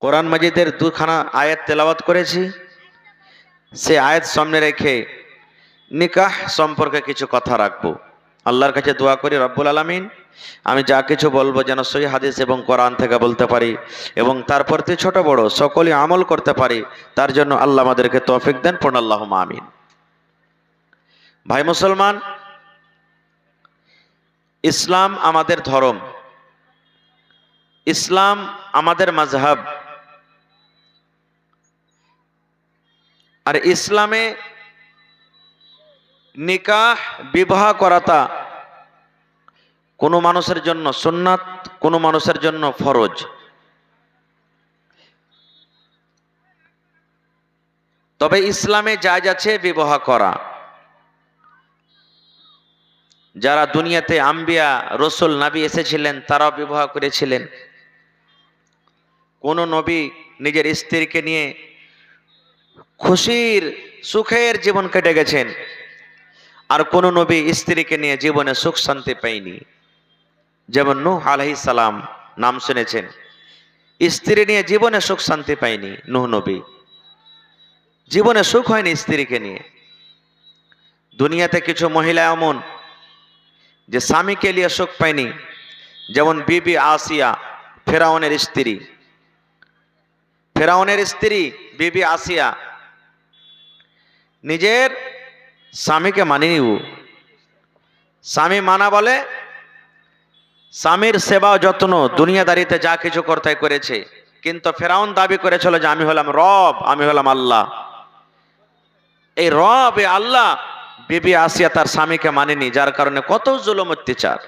কোরআন মাজিদের দুখানা আয়াত তেলাওয়াত করেছি। সে আয়াত সামনে রেখে নিকাহ সম্পর্কে কিছু কথা রাখবো। আল্লাহর কাছে দোয়া করি রব্বুল আলামিন আমি যা কিছু বলবো যেন সহিহ হাদিস এবং কোরআন থেকে বলতে পারি এবং তার প্রতি ছোট বড় সকলেই আমল করতে পারি, তার জন্য আল্লাহ আমাদেরকে তৌফিক দেন। পড়ুন আল্লাহুম্মা আমিন। ভাই মুসলমান, ইসলাম আমাদের ধর্ম, ইসলাম আমাদের মাযহাব। আর ইসলামে নিকাহ বিবাহ করাটা কোনো মানুষের জন্য সুন্নাত, কোনো মানুষের জন্য ফরজ। তবে ইসলামে জায়েজ আছে বিবাহ করা। যারা দুনিয়াতে আম্বিয়া রসুল নবী এসেছিলেন তারাও বিবাহ করেছিলেন। কোন নবী নিজের স্ত্রীকে নিয়ে খুশির সুখের জীবন কেটে গেছেন, আর কোন নবী স্ত্রীকে নিয়ে জীবনে সুখ শান্তি পায়নি। যেমন নূহ আলাইহিস সালাম নাম শুনেছেন, স্ত্রী নিয়ে জীবনে সুখ শান্তি পায়নি। নূহ নবী জীবনে সুখ হয়নি স্ত্রীকে নিয়ে। দুনিয়াতে কিছু মহিলা এমন যে স্বামীকে নিয়ে সুখ পায়নি, যেমন বিবি আসিয়া, ফেরাউনের স্ত্রী। ফেরাউনের স্ত্রী বিবি আসিয়া নিজের স্বামীকে মানেনি। স্বামী মানা বলে স্বামীর সেবা যত্ন দুনিয়াদারিতে যা কিছু করতে করেছে, কিন্তু ফেরাউন দাবি করেছিল যে আমি হলাম রব, আমি হলাম আল্লাহ। এই রব এ আল্লাহ বিবি আসিয়া তার স্বামীকে মানেনি, যার কারণে কত জুলুম অত্যাচার।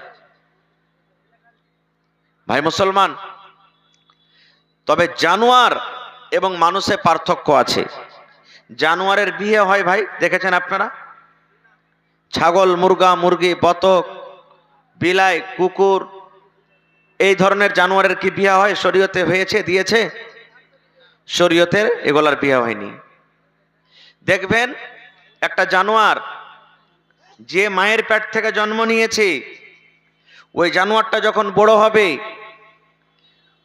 ভাই মুসলমান, তবে জানোয়ার এবং মানুষের পার্থক্য আছে। জানোয়ারের বিয়ে হয় ভাই, দেখেছেন আপনারা? ছাগল, মুরগা, মুরগি, বতক, বিলাই, কুকুর, এই ধরনের জানোয়ারের কি বিয়ে হয়? শরীয়তে হয়েছে, দিয়েছে? শরীয়তের এগুলার বিয়ে হয়নি। দেখবেন একটা জানোয়ার যে মায়ের পেট থেকে জন্ম নিয়েছে, ওই জানোয়ারটা যখন বড় হবে,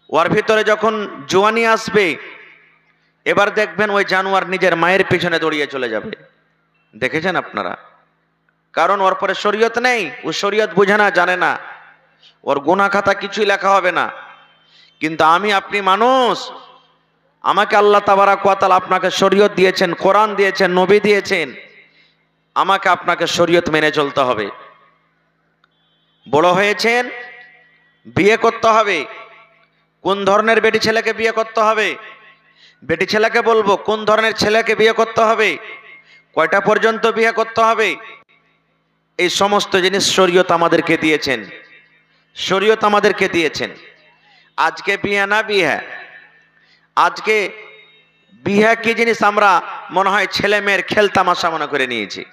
ওর ভিতরে যখন জোয়ানি আসবে, এবার দেখবেন ওই জানোয়ার নিজের মায়ের পিছনে দৌড়িয়ে চলে যাবে। দেখেছেন আপনারা? কারণ ওর পরে শরীয়ত নেই, ও শরীয়ত বুঝে না, জানে না, ওর গুনাহ খাতা কিছুই লেখা হবে না। কিন্তু আমি আপনি মানুষ, আমাকে আল্লাহ তাবারাক ওয়া তাআলা আপনাকে শরীয়ত দিয়েছেন, কোরআন দিয়েছেন, নবী দিয়েছেন, আমাকে আপনাকে শরীয়ত মেনে চলতে হবে। বড় হয়েছেন, বিয়ে করতে হবে। কোন ধরনের বেটি ছেলেকে বিয়ে করতে হবে? বেটি ছেলেকে বলবো কোন ধরনের ছেলেকে বিয়ে করতে হবে, কয়টা পর্যন্ত বিয়ে করতে হবে, এই সমস্ত জিনিস শরীয়ত আমাদেরকে দিয়েছেন। শরীয়ত আমাদেরকে দিয়েছেন। আজকে বিয়ে না বিয়ে, আজকে বিয়ে কি জিনিস আমরা মনে হয় ছেলে মেয়ের খেল তামাশা মনে করে নিয়েছি।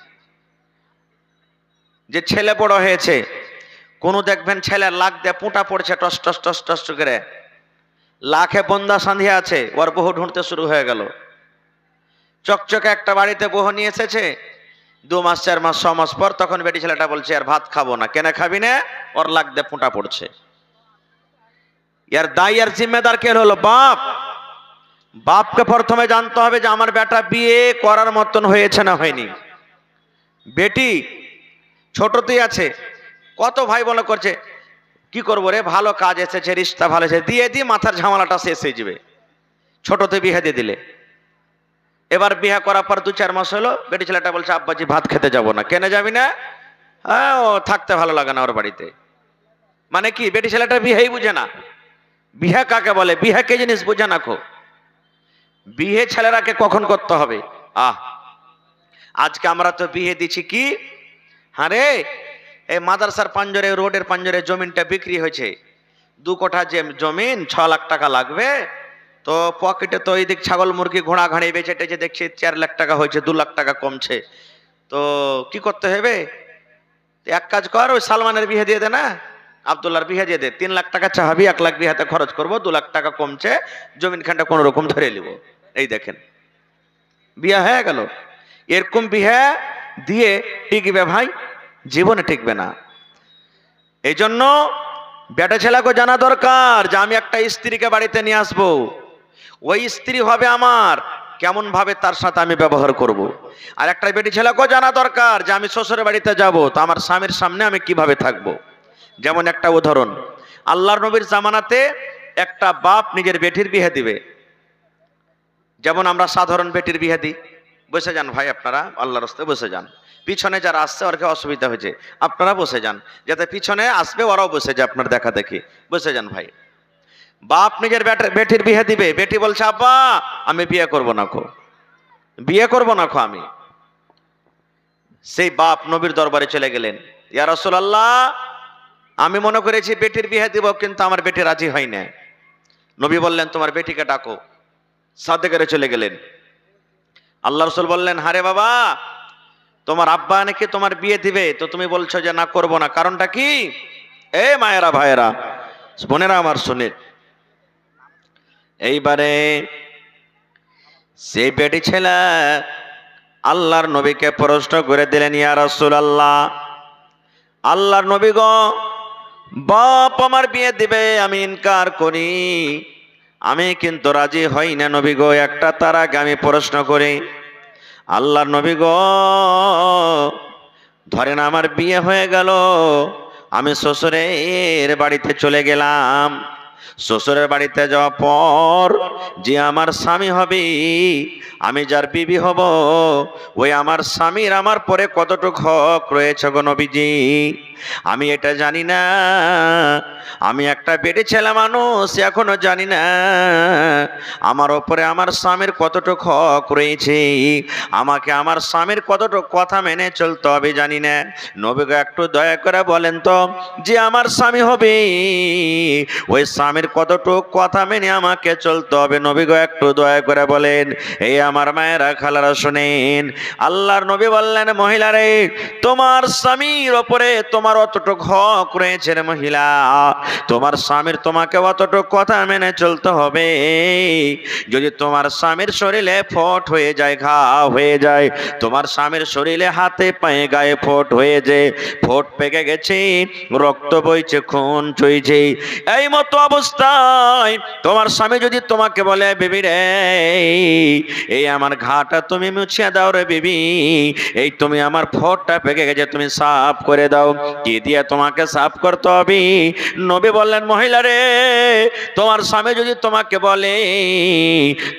যে ছেলে বড় হয়েছে, কোনো দেখবেন ছেলের লাখ দিয়ে পুঁটা পড়ছে টস টস টস টস করে, লাখে বন্দা সান্ধিয়া আছে, ওর বহু ঢুঁড়তে শুরু হয়ে গেল। চকচকে একটা বাড়িতে বহু নিয়ে এসেছে, 2 মাস 4 মাস 6 মাস পর তখন বেটি ছেলেটা বলছে আর ভাত খাবো না। কেন খাবি না? ওর লাখ দিয়ে পুঁটা পড়ছে। এর দায়ী আর জিম্মেদার কে হলো? বাপ। বাপকে প্রথমে জানতে হবে যে আমার বেটা বিয়ে করার মতন হয়েছে না হয়নি। বেটি ছোটতেই আছে, কত ভাই বলে করছে কি করবো রে, ভালো কাজ এসেছে, রিশতা ভালো এসেছে, দিয়ে দিয়ে মাথার ঝামেলাটা শেষ হয়ে যাবে। ছোটতে বিয়ে দিয়ে দিলে, এবার বিয়ে করার পর 2-4 মাস হলো, বেটি ছেলেটা বলছে আব্বাজি ভাত খেতে যাব না। কেন যাবি না? হ্যাঁ, ও থাকতে ভালো লাগে না ওর বাড়িতে। মানে কি, বেটি ছেলেটা বিয়েই বুঝে না। বিয়ে কাকে বলে, বিয়ে কে জিনিস বুঝে না। বিয়ে ছেলেরাকে কখন করতে হবে? আজকে আমরা তো বিয়ে দিচ্ছি কি, হ্যাঁ রে, এই মাদ্রাসার পাঞ্জরে, রোডের পাঞ্জরে জমিনটা বিক্রি হয়েছে, 2 কোঠা যে জমিন, 6 লাখ টাকা লাগবে। তো পকেটে তো এইদিক ছাগল মুরগি ঘোড়া ঘাড়ি বেচে টেচে দেখছি 4 লাখ টাকা হয়েছে, 2 লাখ টাকা কমছে। তো কি করতে হবে? এক কাজ কর, ওই সালমানের বিয়ে দিয়ে দে না, আব্দুল্লাহর বিয়ে দিয়ে দে, 3 লাখ টাকা চাহাবি, 1 লাখ বিয়েতে খরচ করবো, 2 লাখ টাকা কমছে, জমিন খানটা কোন রকম ধরে নিব। এই দেখেন বিয়ে হয়ে গেল। এরকম বিয়ে দিয়ে টিকবে ভাই? জীবনে টিকবে না। এই জন্য বেটা ছেলেকে জানা দরকার যে আমি একটা স্ত্রীকে বাড়িতে নিয়ে আসবো, ওই স্ত্রী হবে আমার, কেমন ভাবে তার সাথে আমি ব্যবহার করব। আর একটা বেটি ছেলেকেও জানা দরকার যে আমি শ্বশুরের বাড়িতে যাব তো আমার স্বামীর সামনে আমি কিভাবে থাকব। যেমন একটা উদাহরণ, আল্লাহর নবীর জামানাতে একটা বাপ নিজের বেটির বিয়ে দিবে, যেমন আমরা সাধারণ বেটির বিয়ে দিই। বসে যান ভাই, আপনারা আল্লাহর রাস্তায় বসে যান। পিছনে যারা আসছে ওর অসুবিধা হয়েছে, আপনারা বসে যান, যাতে পিছনে আসবে ওরাও বসে যায় আপনার দেখা দেখি। বসে যান ভাই। বাপ নিজের বেটির বিয়ে দিবে, বেটি বলছে আব্বা আমি বিয়ে করব না খো, বিয়ে করব না খো আমি। সেই বাপ নবীর দরবারে চলে গেলেন, ইয়া রাসূলুল্লাহ আমি মনে করেছি বেটির বিয়ে দিব, কিন্তু আমার বেটি রাজি হয় না। নবী বললেন তোমার বেটিকে ডাকো। সাথে করে চলে গেলেন। আল্লাহ রাসূল বললেন হারে বাবা, তোমার আব্বা নাকি তোমার বিয়ে দিবে, তো তুমি বলছো যে না করব না, কারণটা কি? এ মায়েরা ভাইয়েরা বোনেরা আমার শুনে, এইবারে সেই বেটি ছেলে আল্লাহর নবীকে প্রশ্ন করে দিলেন, ইয়া রাসূলুল্লাহ আল্লাহর নবী গো, বাপ আমার বিয়ে দিবে, আমি ইনকার করি, আমি কিন্তু রাজি হই না নবী গো। একটা তার আগে আমি প্রশ্ন করি, আল্লাহর নবী গো ধরেন আমার বিয়ে হয়ে গেল, আমি শ্বশুরের বাড়িতে চলে গেলাম, শ্বশুরের বাড়িতে যাওয়ার পর যে আমার স্বামী হবে, আমি যার বিবি হব, ওই আমার স্বামীর আমার পরে কতটুকু হক রয়েছে গো নবীজি, আমি এটা জানি না। আমি একটা বেটে ছেলে মানুষ, এখনো জানি না আমার ওপরে আমার স্বামীর কতটুকু হক রয়েছে, আমাকে আমার স্বামীর কতটুকু কথা মেনে চলতে হবে জানি না। নবীকে একটু দয়া করে বলেন তো, যে আমার স্বামী হবে ওই স্বামীর কতটুকু কথা মেনে আমাকে চলতে হবে, নবীকে একটু দয়া করে বলেন। এই আমার মায়েরা খালারা শুনেন, আল্লাহর নবী বললেন মহিলা রে, তোমার স্বামীর ওপরে তোমার অতটুকু হক রয়েছে রে মহিলা, তোমার স্বামীর তোমাকে অতটুকু কথা মেনে চলতে হবে। যদি তোমার স্বামীর শরীরে ফোট হয়ে যায়, ঘা হয়ে যায়, তোমার স্বামীর শরীরে হাতে পায়ে গায়ে ফোট হয়ে যায়, ফোট পেকে গেছে, রক্ত বইছে, খুন চইছে, এই মতো অবস্থায় তোমার স্বামী যদি তোমাকে বলে বিবি রে এই আমার ঘাটা তুমি মুছিয়ে দাও রে বিবি, এই তুমি আমার ফোটটা পেকে গেছে তুমি সাফ করে দাও, কি দিয়ে তোমাকে সাফ করতে হবে? নবী বললেন মহিলা রে, তোমার স্বামী যদি তোমাকে বলে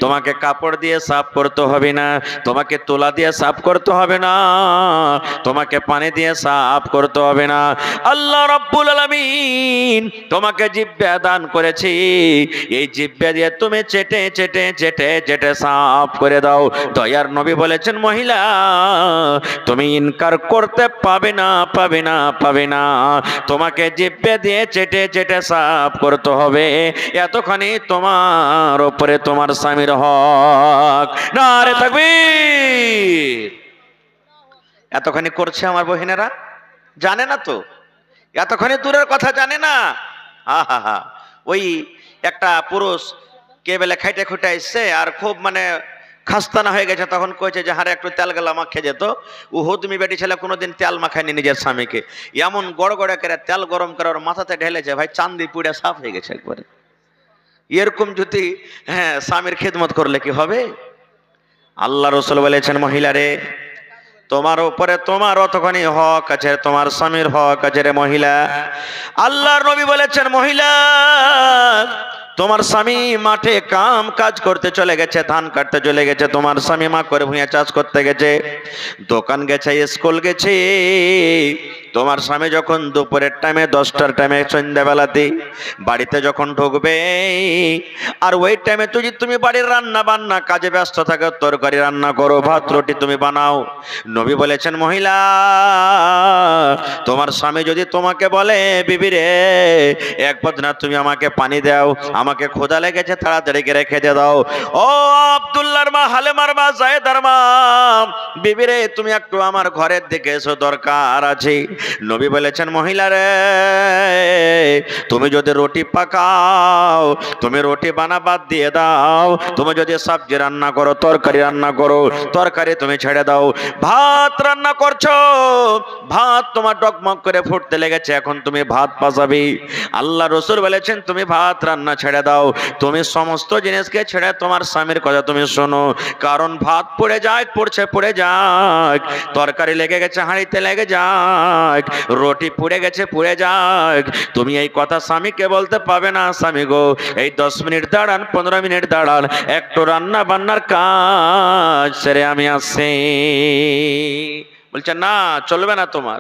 তোমাকে কাপড় দিয়ে সাফ করতে হবে না, তোমাকে তোলা দিয়ে সাফ করতে হবে না, তোমাকে পানি দিয়ে সাফ করতে হবে না, আল্লাহ রাব্বুল আলামিন তোমাকে জিহ্বা দান করেছি, এই জিহ্বা দিয়ে তুমি চেটে চেটে চেটে চেটে সাফ করে দাও। দয়ার নবী বলেছেন মহিলা তুমি ইনকার করতে পাবে না, পাবে না, পাবে না, তোমাকে জিহ্বা দিয়ে চেটে চেটে সাফ করতে হবে, এতখানি তোমার উপরে তোমার স্বামীর হক। নারে তাকবীর। এতখানি করছে আমার বহিনেরা, জানে না তো, এতখানি দূরের কথা জানে না। আহা, ওই একটা পুরুষ কে বেলা খাইটে খুঁটে এসছে আর খুব মানে খাস্তানা হয়ে গেছে, তখন কয়েছে যে হারে একটু তেল গেলা মাখিয়ে যেত। তুমি বেটি ছেলে কোনোদিন তেল মাখায়নি নিজের স্বামীকে, এমন গড় গড়ে করে তেল গরম করে ওর মাথাতে ঢেলেছে, ভাই চান্দি পুড়ে সাফ হয়ে গেছে একবারে। এরকম যদি স্বামীর খেদমত করলে কি হবে? আল্লাহ রাসূল বলেছেন মহিলা রে, তোমার উপরে তোমার অতখানি হক আছে, তোমার স্বামীর হক আছে রে মহিলা। আল্লাহর নবী বলেছেন মহিলা তোমার স্বামী মাঠে কাম কাজ করতে চলে গেছে, ধান কাটতে চলে গেছে, তোমার স্বামী মা করে ভুঁইয়া চাষ করতে গেছে, দোকান গেছে, স্কুল গেছে, তোমার স্বামী যখন দুপুরের টাইমে 10টার টাইমে সন্ধ্যাবেলাতে বাড়িতে যখন ঢুকবে, আর ওই টাইমে তুমি বাড়ির রান্না বান্না কাজে ব্যস্ত থাকো, তরকারি রান্না করো, ভাত রুটি তুমি বানাও, নবী বলেছেন মহিলা তোমার স্বামী যদি তোমাকে বলে বিবি রে এক বদনা তুমি আমাকে পানি দাও, আমাকে ক্ষুধা লেগেছে তাড়াতাড়ি করে খেতে দাও, ও আব্দুল্লাহর মা হালেমার মা জায়েদার মা বিবি রে তুমি একটু আমার ঘরের দিকে এসো, দরকার আছে। নবী বলেছেন মহিলা রে তুমি যদি রুটি পাকাও, তুমি রুটি বানা বাদ দিয়ে দাও, তুমি যদি সবজি রান্না করো, তরকারি রান্না করো, তরকারি তুমি ছেড়ে দাও, ভাত রান্না করছো, ভাত তোমার ডকমক করে ফুটতে লেগেছে, এখন তুমি ভাত পাসাবি। আল্লাহ রাসূল বলেছেন তুমি ভাত রান্না ছেড়ে ছেড়ে দাও, তুমি সমস্ত জিনিসকে ছেড়ে তোমার স্বামীর কথা তুমি শোনো। কারণ ভাত পড়ে যায়, পড়ে যাক, তরকারি লেগে গেছে হাঁড়িতে লেগে যাক, রুটি পুড়ে গেছে পুড়ে যাক, তুমি এই কথা স্বামীকে বলতে পাবে না, স্বামী গো এই 10 মিনিট দাঁড়ান, 15 মিনিট দাঁড়ান, একটু রান্না বান্নার কাজ সেরে আমি আসছি। বলছে না, চলবে না তোমার,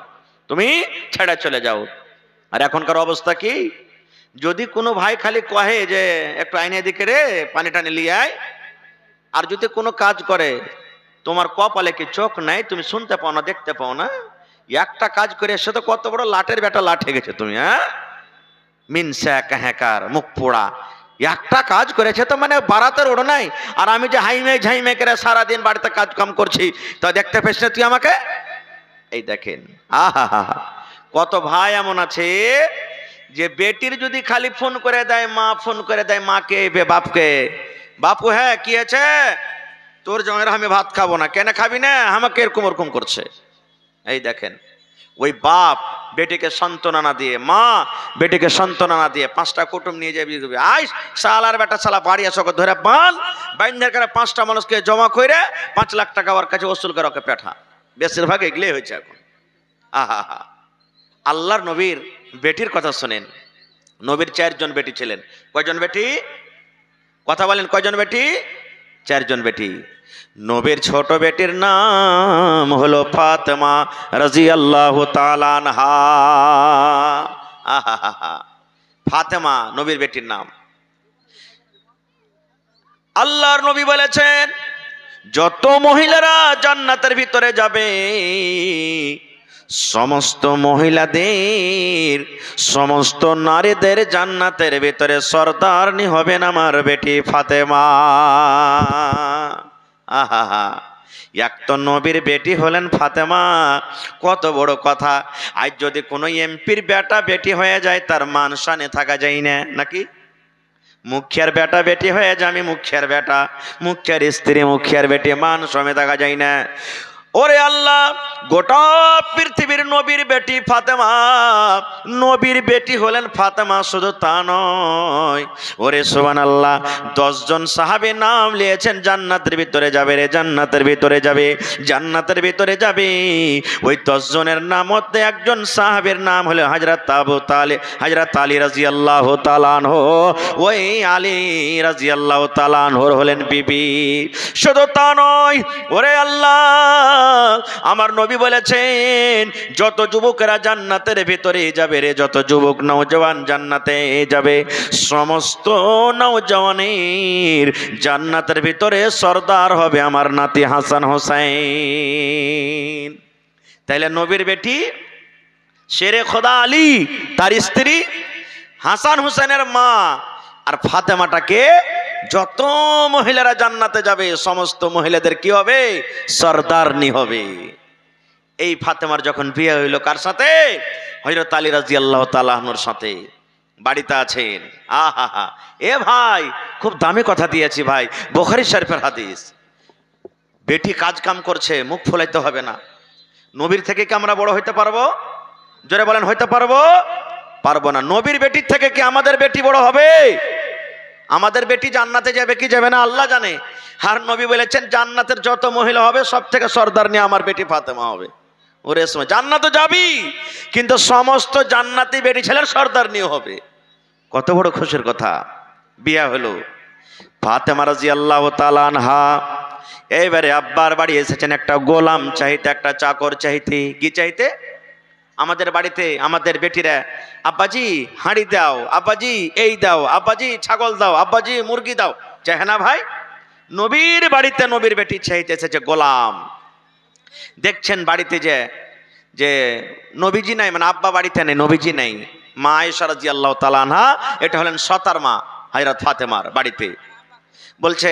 তুমি ছেড়ে চলে যাও। আর এখনকার অবস্থা কি, যদি কোনো ভাই খালি কহে যে একটু আইনে দিকে রে পানি টানি লিয়ে আয়, আর যদি কোনো কাজ করে, তোমার কপালে কি চোখ নাই, তুমি শুনতে পাও না, দেখতে পাও না? একটা কাজ করে এসে তো কত বড় লাটের বেটা লাঠে গেছে তুমি, হ্যাঁ মিনসা কাহাকার মুখ পোড়া, একটা কাজ করেছে তো মানে বারাতের ওড় নাই। আর আমি যে হাইমে ঝাইমে করে সারাদিন বাড়িতে কাজ কাম করছি, তা দেখতে পেস না তুই আমাকে? এই দেখেন, আহা হা, কত ভাই এমন আছে যে বেটির যদি খালি ফোন করে দেয়, মা ফোন করে দেয় মাকে বাপকে, বাপু হ্যাঁ কি আছে, তোর জমের আমি ভাত খাবো না। কেন খাবি না? আমাকে এরকম ওরকম করছে। এই দেখেন, ওই বাপ বেটিকে সান্ত্বনা না দিয়ে, মা বেটিকে সান্ত্বনা না দিয়ে 5টা কুটুম নিয়ে যাবি, আই শালার বেটা শালা বাড়ি আসো ধরে বান বাইন্ধার করে 5টা মানুষকে জমা করে 5 লাখ টাকা ওর কাছে ওসুল করে ওকে পেঠা। বেশিরভাগ এগুলো হয়েছে এখন। আহা হা, আল্লাহর নবীর বেটির কথা শোনেন। নবীর 4 জন বেটি ছিলেন। কয়জন বেটি? কথা বলেন, কয়জন বেটি? 4 জন বেটি। নবীর ছোট বেটির নাম হলো ফাতেমা রাদিয়াল্লাহু তাআলা আনহা। আহা, ফাতেমা নবীর বেটির নাম। আল্লাহর নবী বলেছেন, যত মহিলারা জান্নাতের ভিতরে যাবে, সমস্ত মহিলাদের, সমস্ত নারীদের জান্নাতের ভিতরে সরদারনি হবেন আমার বেটি ফাতেমা। আহা, এক তো নবীর বেটি হলেন ফাতেমা, কত বড় কথা। আজ যদি কোনো এমপির বেটা বেটি হয়ে যায়, তার মান শানে থাকা যায় না নাকি? মুখিয়ার বেটা বেটি হয়ে যায়, আমি মুখিয়ার বেটা, মুখিয়ার স্ত্রী মুখিয়ার বেটি, মান সমেত থাকা যায় না। ওরে আল্লাহ, গোটা পৃথিবীর নবীর বেটি ফাতেমা, নবীর বেটি হলেন ফাতেমা। শুধু তা নয়, ওরে সুবহানাল্লাহ, 10 জন সাহাবী নাম নিয়েছেন জান্নাতের ভিতরে যাবে রে, জান্নাতের ভিতরে যাবে, জান্নাতের ভিতরে যাবে। ওই 10 জনের নাম মধ্যে একজন সাহাবীর নাম হলো হযরত আবু তালিব, হযরত আলী রাদিয়াল্লাহু তাআলা আনহু। ওই আলী রাদিয়াল্লাহু তাআলা আনহুর হলেন বিবি। শুধু তা নয়, ওরে আল্লাহ, আমার নবী বলেছেন, যত যুবকেরা জান্নাতের ভিতরে যাবে রে, যত যুবক নওজওয়ান জান্নাতে যাবে, সমস্ত নওজওয়ানের জান্নাতের ভিতরে সরদার হবে আমার নাতি হাসান হোসেন। তাইলে নবীর বেটি শেরে খোদা আলী, তার স্ত্রী হাসান হোসেনের মা, আর ফাতেমাটাকে যত মহিলারা জান্নাতে যাবে, সমস্ত মহিলাদের কি হবে? সরদারনি হবে। এই ফাতেমার যখন বিয়ে হইল কার সাথে? হযরত আলী রাদিয়াল্লাহু তাআলা আনহুর সাথে। বাড়িতে আছেন। আহা, এ ভাই খুব দামি কথা দিয়েছি ভাই, বুখারী শরীফের হাদিস। বেটি কাজ কাম করছে, মুখ ফোলাইতে হবে না। নবীর থেকে কি আমরা বড় হইতে পারবো? জোরে বলেন, হইতে পারবো? পারবো না। নবীর বেটির থেকে কি আমাদের বেটি বড় হবে? আমাদের বেটি জান্নাতে যাবে কি যাবে না আল্লাহ জানে। আর নবী বলেছেন, জান্নাতের যত মহিলা হবে সব থেকে সরদার নিয়ে আমার বেটি ফাতেমা হবে। ওরে সময় জান্নাতে যাবি, কিন্তু সমস্ত জান্নাতি বেটি ছেলের সরদার নিয়ে হবে। কত বড় খুশির কথা। বিয়া হলো ফাতেমা রাদিয়াল্লাহু তাআলা আনহা। এইবারে আব্বার বাড়ি এসেছেন একটা গোলাম চাইতে, একটা চাকর চাইতে। কি চাইতে? আমাদের বাড়িতে আমাদের বেটিরা, আব্বাজি হাঁড়ি দাও, আব্বাজি এই দাও, আব্বাজি ছাগল দাও, আব্বাজি মুরগি দাও, চাই না ভাই? নবীর বাড়িতে নবীর বেটি চাইতে এসেছে গোলাম। দেখছেন বাড়িতে যে নবীজি নাই, মানে আব্বা বাড়িতে নেই, নবীজি নেই। মা আয়েশা রাদিয়াল্লাহু তাআলা আনহা, এটা হলেন সতার মা হযরত ফাতেমার বাড়িতে। বলছে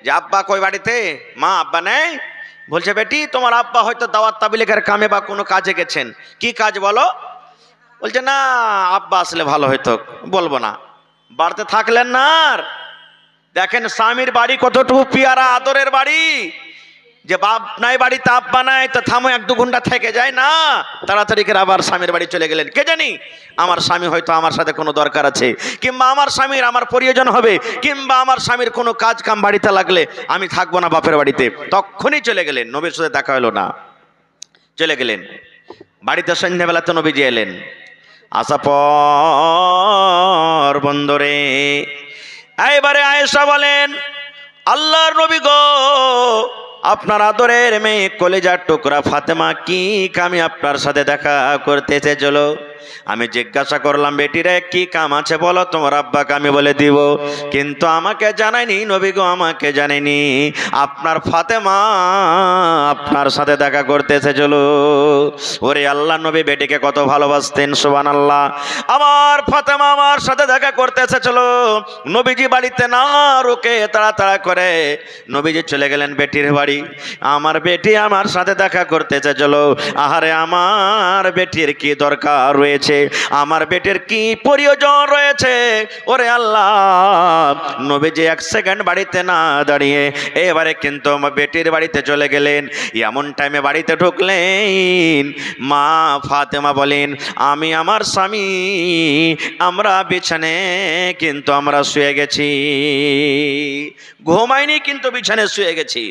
যে আব্বা কই বাড়িতে? মা আব্বা নেই। বলছে বেটি তোমার আব্বা হয়তো দাওয়াত তাবলীগের কামে বা কোনো কাজে গেছেন। কি কাজ বলো? বলছে না, আব্বা আসলে ভালো হইতো, বলবো না। বাড়িতে থাকলেন না। আর দেখেন স্বামীর বাড়ি কতটুকু পিয়ারা আদরের বাড়ি। যে বাপ নাই বাড়িতে আব্বা নাই, তো থামো 1-2 ঘন্টা থেকে যায় না, তাড়াতাড়ি করে আবার স্বামীর বাড়ি চলে গেলেন। কে জানি আমার স্বামী হয়তো আমার সাথে কোনো দরকার আছে, কিংবা আমার স্বামীর আমার প্রয়োজন হবে, কিংবা আমার স্বামীর কোনো কাজ কাম বাড়িতে লাগলে আমি থাকবো না বাপের বাড়িতে। তখনই চলে গেলেন, নবীর সাথে দেখা হলো না, চলে গেলেন বাড়িতে। সন্ধ্যাবেলাতে নবীজি এলেন, আসা পর বন্দরে এইবারে আয়েশা বলেন, আল্লাহর নবী গো, আপনার আদরের মেয়ে কলেজার টুকরা ফাতেমা কি কামে আপনার সাথে দেখা করতে এসেছিল? আমি জিজ্ঞাসা করলাম, বেটিরে কি কাম আছে বলো, তোমার আব্বাকে আমি বলে দিব। কিন্তু আমাকে জানায়নি নবী গো, আমাকে জানায়নি আপনার ফাতেমা আপনার সাথে দেখা করতে এসেছিল। ওরে আল্লাহ নবী বেটিকে কত ভালোবাসতেন, সুবহানাল্লাহ। আমার ফাতেমা আমার সাথে দেখা করতে এসেছিল। নবীজি বাড়িতে না রোকে তাড়াতাড়ি করে নবীজি চলে গেলেন বেটির বাড়ি। আমার বেটি আমার সাথে দেখা করতে এসেছিল। আহারে আমার বেটির কি দরকার রয়েছে, আমার বেটির কি প্রয়োজন রয়েছে। ওরে আল্লাহ, নবীজি 1 সেকেন্ড বাড়িতে না দাঁড়িয়ে এবারে কিন্তু আমার বেটির বাড়িতে চলে গেলেন। এমন টাইমে বাড়িতে ঢুকলেন, মা ফাতেমা বলেন, আমি আমার স্বামী আমরা বিছানে কিন্তু আমরা শুয়ে গেছি, ঘুমাইনি কিন্তু বিছানে শুয়ে গেছি।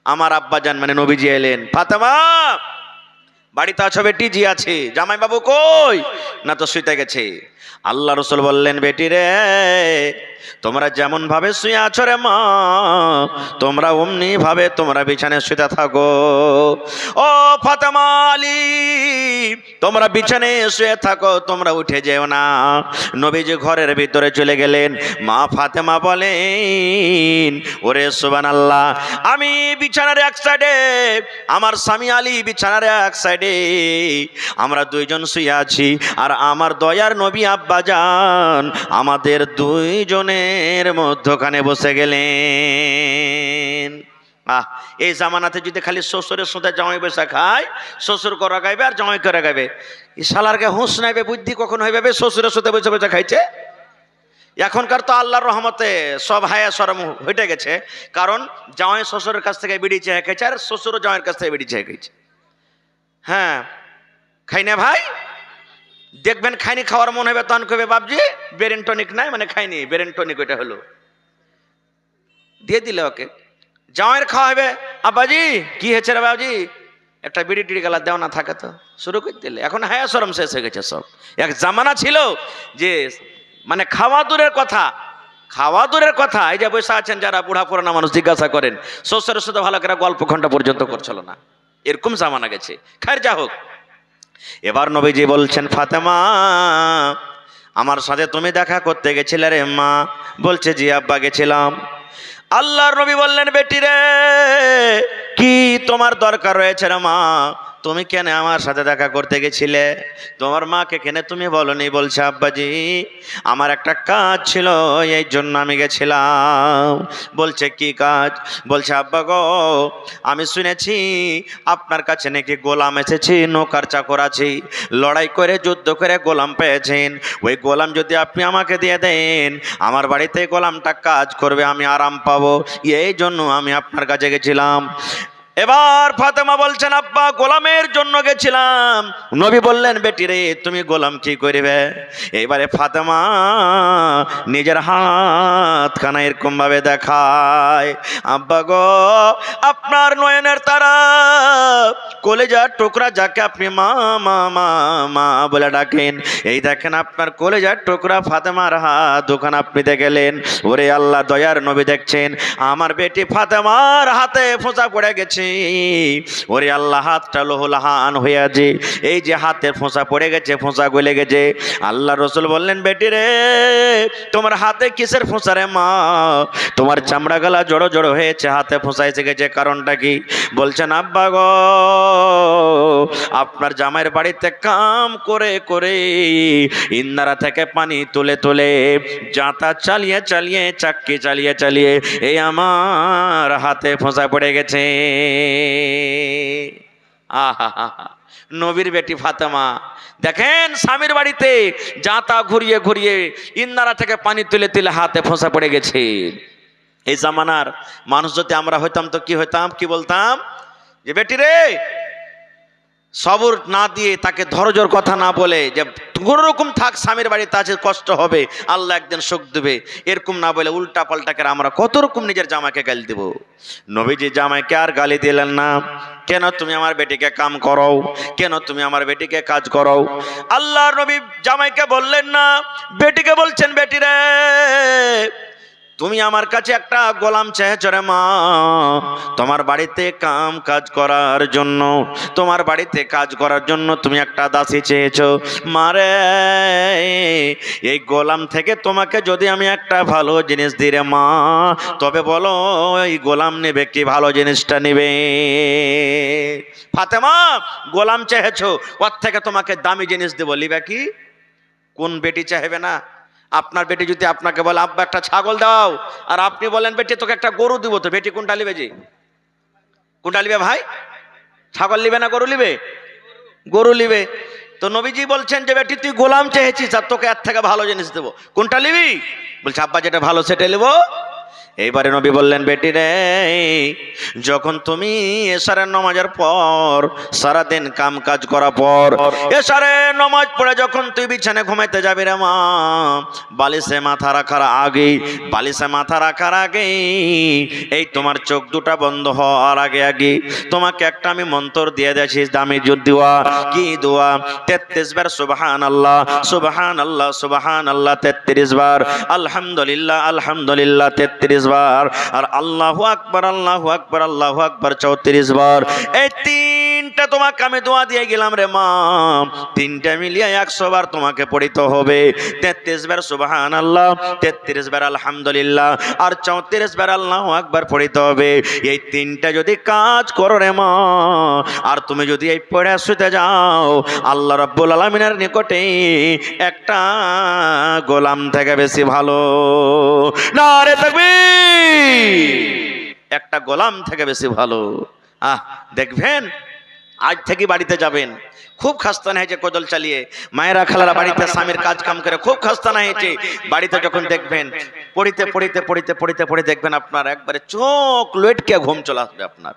আমার আব্বাজান মানে নবীজি এলেন, ফাতেমা বাড়িতে আছো বেটি? জি আছি। জামাই বাবু কই? না তো শুইতে গেছে। আল্লাহ রসুল বললেন, বেটি রে, তোমরা যেমন ভাবে শুয়ে আছো রে মা, তোমরা অমনি ভাবে তোমরা বিছানে শুতে থাকো। ও ফাতেমা আলী, তোমরা বিছানে শুয়ে থাকো, তোমরা উঠে যেও না। নবীজি ঘরের ভিতরে চলে গেলেন। মা ফাতেমা বলেন, ওরে সুবহানাল্লাহ, আমি বিছানার এক সাইডে, আমার স্বামী আলী বিছানার এক সাইডে, আমরা দুইজন শুয়ে আছি। আর আমার দয়ার নবী আব্বাজান আমাদের দুইজনের মধ্যখানে বসে গেলেন। এই জামানাতে যদি খালি শ্বশুরের সাথে জামাই বসে খায়, শ্বশুর করা গাইবে আর জামাই করে গাইবে, এই শালারকে হুঁশ নাইবে, বুদ্ধি কখন হইবে শ্বশুরের সাথে বসে বসে খাইছে। এখনকার তো আল্লাহর রহমতে সব হায়া শরম হইতে গেছে, কারণ জামাই শ্বশুরের কাছ থেকে বিড়ি চেয়ে খাইছে, আর শ্বশুরও জামাইয়ের কাছ থেকে বিড়ি চেয়ে খাইছে। হ্যাঁ, খাই না ভাই, দেখবেন খাইনি, খাওয়ার মন হবে তখন কবে, বাবজি ব্রেন টনিক নাই, মানে খাইনি ব্রেন টনিক, ওইটা হলো দিয়ে দিলে ওকে। জামাইয়ের খাওয়া হবে, আব্বাজি কি হয়েছে রে বাবজি, একটা বিড়ি টিড়ি গেলা দেওয়া না থাকে তো শুরু করে দিলে। এখন হায়া শরম শেষ হয়ে গেছে সব। এক জামানা ছিল যে মানে খাওয়া দূরের কথা, খাওয়া দূরের কথা, এই যে বসে আছেন যারা বুড়া পুরানা মানুষ, জিজ্ঞাসা করেন শ্বশুরের সাথে ভালো করে গল্প ঘন্টা পর্যন্ত করছিল না, এরকম জামানা গেছে। খায়ের যা হোক, এবার নবীজি বলছেন, ফাতেমা আমার সাথে তুমি দেখা করতে গেছিলে রে মা? বলছে, জি আব্বা গেছিলাম। আল্লাহর নবী বললেন, বেটি রে, কি তোমার দরকার রয়েছে রে মা? তুমি কেন আমার সাথে দেখা করতে গেছিলে? তোমার মাকে কেন তুমি বলনি? বলছে, আব্বাজি আমার একটা কাজ ছিল, এই জন্য আমি গেছিলাম। বলছে, কি কাজ? বলছে, আব্বা গো, আমি শুনেছি আপনার কাছে নাকি গোলাম এসেছি, নৌকার চাকর আছি, লড়াই করে যুদ্ধ করে গোলাম পেয়েছেন। ওই গোলাম যদি আপনি আমাকে দিয়ে দেন, আমার বাড়িতে গোলামটা কাজ করবে, আমি আরাম পাবো, এই জন্য আমি আপনার কাছে গেছিলাম। এবার ফাতেমা বলছেন, আব্বা গোলামের জন্য গেছিলাম। নবী বললেন, বেটি রে, তুমি গোলাম কি করবে? এইবারে ফাতেমা নিজের হাতখানা এরকম ভাবে দেখায়, আব্বা গো, আপনার নয়নের তারা কলেজার টুকরা, যাকে আপনি মা মা মা মা বলে ডাকেন, এই দেখেন আপনার কলেজার টুকরা ফাতেমার হাত দোকান আপনি দেখলেন। ওরে আল্লাহ, দয়ার নবী দেখছেন আমার বেটি ফাতেমার হাতে ফোঁচা পড়ে গেছে। ওরে আল্লাহ, হাতটা লোহলাহান হয়ে আছে, এই যে হাতের ফোঁচা পড়ে গেছে, ফোঁচা গলে গেছে। আল্লাহ রসুল বললেন, বেটি রে, তোমার হাতে কিসের ফোঁচা রে মা? তোমার চামড়া গলা জড়ো জড়ো হয়েছে, হাতে ফোঁচা এসে গেছে, কারণটা কি? বলছেন, আব্বা গো, আপনার জামাইয়ের বাড়িতে কাম করে করে ইন্দারা থেকে পানি তুলে তুলে, জাঁতা চালিয়ে চালিয়ে, চাক্কি চালিয়ে চালিয়ে এই আমার হাতে ফোঁচা পড়ে গেছে। আহা, নবীর বেটি ফাতেমা দেখেন স্বামীর বাড়িতে জাঁতা ঘুরিয়ে ঘুরিয়ে ইন্দারা থেকে পানি তুলে তুলে হাতে ফোঁচা পড়ে গেছে। এই জামানার মানুষ যদি আমরা হইতাম তো কি হইতাম, কি বলতাম যে বেটি রে, সবর না দিয়ে তাকে ধৈর্যর কথা না বলে যে কোন রকম থাক, স্বামীর বাড়িতে আছে, কষ্ট হবে, আল্লাহ একদিন সুখ দেবে, এরকম না বলে উল্টা পাল্টা করে আমরা কত রকম নিজের জামাইকে গালি দেব। নবীজি জামাইকে আর গালি দিলেন না। কেন তুমি আমার বেটিকে কাম করাও, কেন তুমি আমার বেটিকে কাজ করাও? আল্লাহর নবী জামাইকে বললেন না, বেটিকে বলছেন, বেটি রে, তুমি আমার কাছে একটা গোলাম চেয়েছো রে মা, তোমার বাড়িতে কাম কাজ করার জন্য, তোমার বাড়িতে কাজ করার জন্য তুমি একটা দাসী চেয়েছো। মারে, এই গোলাম থেকে তোমাকে যদি আমি একটা ভালো জিনিস দিই রে মা, তবে বলো এই গোলাম নেবে কি ভালো জিনিসটা নেবে? ফাতেমা, গোলাম চেয়েছো, ওর থেকে তোমাকে দামি জিনিস দেবো, লিবে কি? কোন বেটি চাইবে না? আপনার বেটি যদি আপনাকে বলে আব্বা একটা ছাগল দাও, আর আপনি বলেন বেটি তোকে একটা গরু দিব, তো বেটি কোনটা নিবে? জি, কোনটা নিবে ভাই? ছাগল নিবে না গরু নিবে? গরু নিবে। তো নবীজি বলছেন যে বেটি তুই গোলাম চেয়েছিস, আর তোকে এর থেকে ভালো জিনিস দেবো, কোনটা নিবি? বলছে আব্বা যেটা ভালো সেটা নেবো। এইবারে নবী বললেন, বেটি রে, যখন তুমি এশারের নামাজের পর সারাদিন কাম কাজ করার পর এশারের নামাজ পড়ে যখন তুই বিছানায় ঘুমাইতে যাবি রে মা, বালিশে মাথা রাখার আগে, বালিশে মাথা রাখার আগে, এই তোমার চোখ দুটা বন্ধ হওয়ার আগে আগে তোমাকে একটা আমি মন্ত্র দিয়ে দিয়েছি, দামি দোয়া। কি দোয়া? 33 বার সুবহানাল্লাহ সুবহানাল্লাহ সুবহানাল্লাহ 33 বার, আলহামদুলিল্লাহ আলহামদুলিল্লাহ 33 বার, আর আল্লাহু আকবার আল্লাহু আকবার আল্লাহু আকবার 34 বার। এই তিনটা তোমাকে আমি দোয়া দিয়ে গেলাম রে মা, তিনটা মিলিয়ে 100 বার তোমাকে পড়িতে হবে। 33 বার সুবহানাল্লাহ, 33 বার আলহামদুলিল্লাহ, আর 34 বার আল্লাহু আকবার পড়িতে হবে। এই তিনটা যদি কাজ করো রে মা, আর তুমি যদি এই পড়ে শুতে যাও, আল্লাহ রাব্বুল আলামিনের নিকটে একটা গোলাম থেকে বেশি ভালো। নারে তাকবীর! একটা গোলাম থেকে বেশি ভালো। দেখবেন, আজ থেকে বাড়িতে যাবেন, খুব খাস্তানা হয়েছে কোদল চালিয়ে, মায়েরা খালারা বাড়িতে স্বামীর কাজ কাম করে খুব খাস্তানা হয়েছে, বাড়িতে যখন দেখবেন পড়িতে পড়িতে পড়িতে পড়িতে পড়ে দেখবেন আপনার একবারে চোখ লটকে ঘুম চলে আসবে, আপনার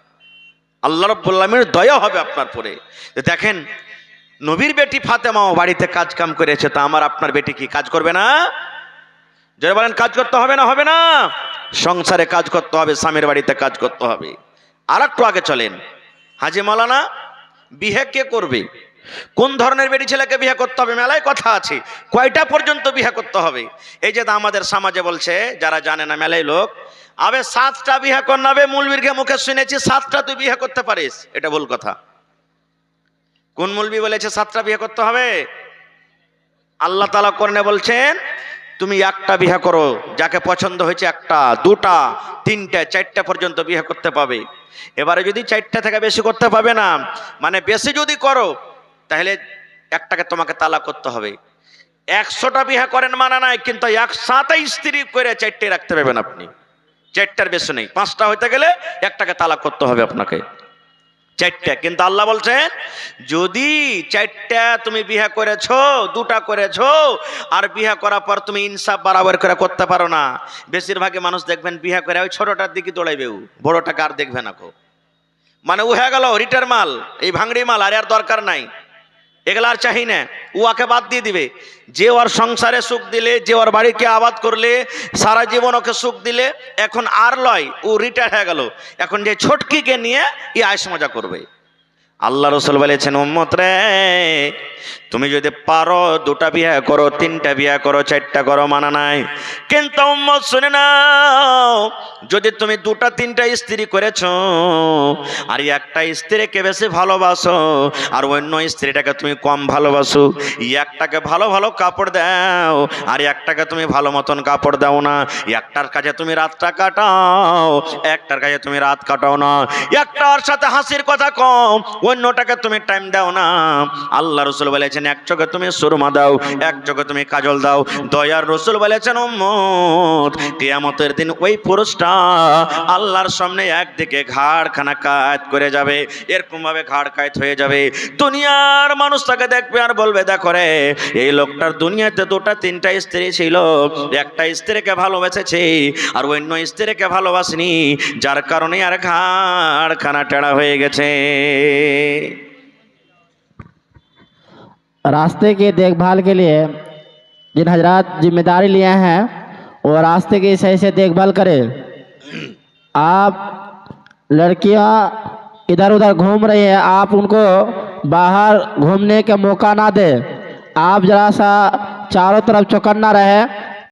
আল্লাহ রাব্বুল আলামিনের দয়া হবে আপনার পরে। দেখেন, নবীর বেটি ফাতেমাও বাড়িতে কাজ কাম করেছে, তা আমার আপনার বেটি কি কাজ করবে না? যারা বলেন কাজ করতে হবে না, হবে না? সংসারে কাজ করতে হবে, স্বামীর বাড়িতে কাজ করতে হবে। আর একটু আগে চলেন, হাজি মাওলানা, বিয়ে কে করবে? কোন ধরনের বেটি ছেলেকে বিয়ে করতে হবে? মেলায় কথা আছে, কয়টা পর্যন্ত বিয়ে করতে হবে? এই যে আমাদের সমাজে বলছে, যারা জানে না মেলায় লোক, আবে 7টা বিয়ে করনাবে, মুলবিরকে মুখে শুনেছি 7টা তুই বিয়ে করতে পারিস, এটা ভুল কথা। কোন মুলবি বলেছে 7টা বিয়ে করতে হবে? আল্লাহ তাআলা কোরআনে বলছেন তুমি একটা বিয়ে করো, যাকে পছন্দ হয়েছে একটা, দুটা, তিনটা, 4টা পর্যন্ত বিয়ে করতে পাবে। এবারে যদি 4টা থেকে বেশি করতে পাবে না, মানে বেশি যদি করো, তাহলে একটাকে তোমাকে তালাক করতে হবে। 100টা বিয়ে করেন মানা নাই, কিন্তু একসাথে স্ত্রী করে 4টে রাখতে পারবেন আপনি, 4টার বেশি নেই। 5টা হইতে গেলে একটাকে তালাক করতে হবে আপনাকে, 4টা। কিন্তু আল্লাহ বলছেন যদি 4টা তুমি বিয়ে করেছো, 2টা করেছো, আর বিয়ে করার পর তুমি ইনসাফ বরাবর করে করতে পারো না, বেশিরভাগই মানুষ দেখবেন বিয়ে করে ওই ছোটটার দিকে দৌড়াইবে, বড়টাকে আর দেখবে না কো, মানে ও হয়ে গেল রিটার মাল, এই ভাঙড়ি মাল, আর দরকার নাই, এগুলা আর চাহি না, ওকে বাদ দিয়ে দিবে। যে ওর সংসারে সুখ দিলে, যে ওর বাড়িকে আবাদ করলে, সারা জীবন ওকে সুখ দিলে, এখন আর লয়, ও রিটায়ার হয়ে গেল, এখন যে ছোটকিকে নিয়ে ই আয়স মজা করবে। আল্লাহ রাসূল বলেছেন, উম্মত রে, তুমি যদি পারো 2টা বিয়ে করো, 3টা বিয়ে করো, 4টা করো, মানা নাই। কিন্তু উম্মত শুনে নাও, যদি তুমি 2টা 3টা স্ত্রী করেছো, আর একটা স্ত্রীকে বেশি ভালোবাসো, আর অন্য স্ত্রীটাকে তুমি কম ভালোবাসো, একটাকে ভালো ভালো কাপড় দাও, আর একটাকে তুমি ভালো মতন কাপড় দাও না, একটার কাছে তুমি রাতটা কাটাও, একটার কাছে তুমি রাত কাটাও না, একটার সাথে হাসির কথা কম, অন্যটাকে তুমি টাইম দাও না। আল্লাহ রসুল বলেছেন এক চোখে তুমি সুরমা দাও, এক চোখে তুমি কাজল দাও। দয়ার রসুল বলেছেন উম্মত কিয়ামতের দিন ওই পুরুষটা আল্লাহর সামনে একদিকে ঘাড়খানা কাত করে যাবে, এরকম ভাবে ঘাড় কাত হয়ে যাবে। দুনিয়ার মানুষ তাকে দেখবে আর বলবে দেখো রে, এই লোকটার দুনিয়াতে দুটা তিনটা স্ত্রী ছিল, একটা স্ত্রীকে ভালোবেসেছে আর অন্য স্ত্রীকে ভালোবাসেনি, যার কারণে আর ঘাড়খানা টেढ़ा হয়ে গেছে। रास्ते की देखभाल के लिए जिन हजरात जिम्मेदारी लिए हैं वो रास्ते की सही से देखभाल करें। आप लड़कियां इधर उधर घूम रही है, आप उनको बाहर घूमने का मौका ना दें। आप जरा सा चारों तरफ चौकन्ना रहे।